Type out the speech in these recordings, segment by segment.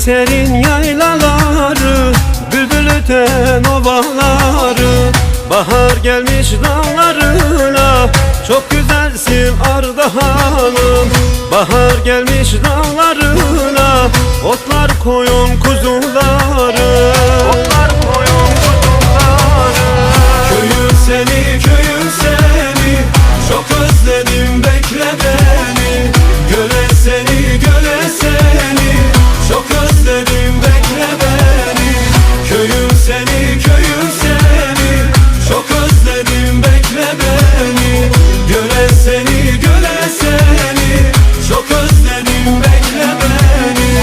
serin yaylaları, bülbül öten ovaları, bahar gelmiş dağlarına, çok güzelsin Ardahan'ım. Bahar gelmiş dağlarına, otlar koyun kuzuları, otlar koyun kuzuları. Köyüm seni, köyüm seni, çok özledim, bekle beni. Göle seni, göle seni, çok özledim, bekle beni. Köyüm seni, köyüm seni, çok özledim, bekle beni. Göle seni, göle seni, çok özledim, bekle beni.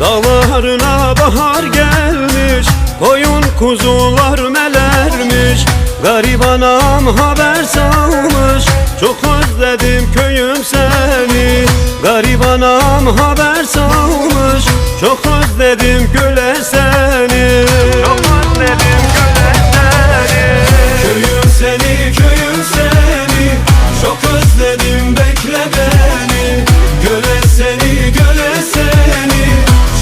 Dağlarına bahar gelmiş, koyun kuzular melermiş. Garip anam haber salmış, çok özledim köyüm seni. Garip anam haber salmış, çok özledim göle seni. Çok özledim göle seni. Köyüm seni, köyüm seni, çok özledim, bekle beni. Göle seni, göle seni,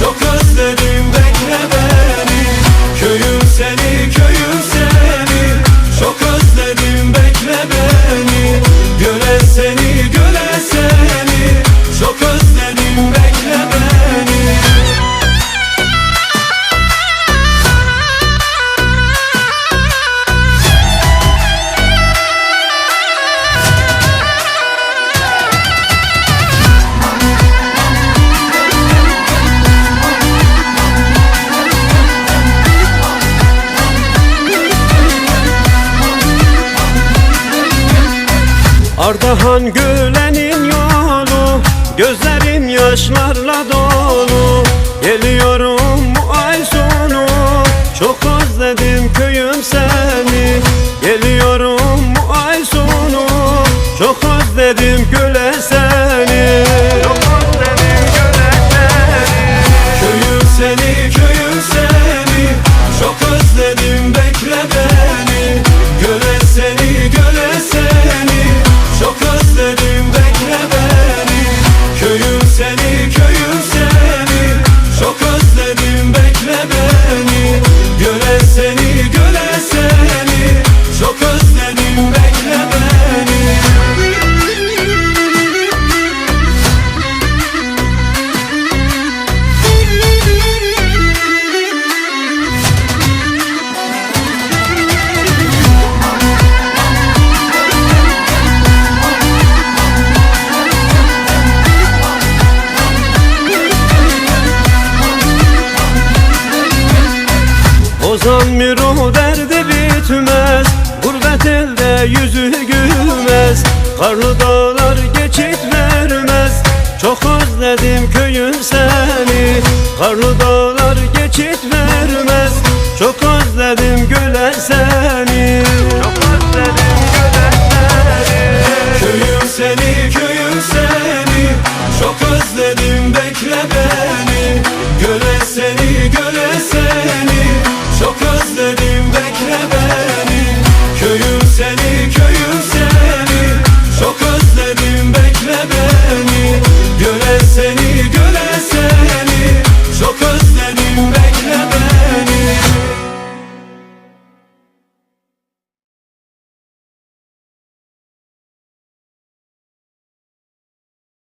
çok özledim, bekle beni. Köyüm seni, köyüm seni, çok özledim, bekle beni. Göle seni, göle seni, çok özledim, bekle beni. Ardahan Göle'nin yolu, gözlerim yaşlarla dolu. Geliyorum bu ay sonu, çok özledim köyüm seni. Geliyorum bu ay sonu, çok özledim göle seni. Çok özledim göle seni. Köyüm seni, köyüm seni, çok özledim, bekle beni. Göle seni, göle seni, çok özledim, bekle beni. Köyüm seni, köyüm seni, çok özledim, bekle beni. Göle seni, göle seni, çok özledim, bekle beni. Ozan Miro derdi bitmez, gurbet elde yüzü gülmez. Karlı dağlar geçit vermez, çok özledim köyüm seni. Karlı dağlar geçit vermez, çok özledim göle seni.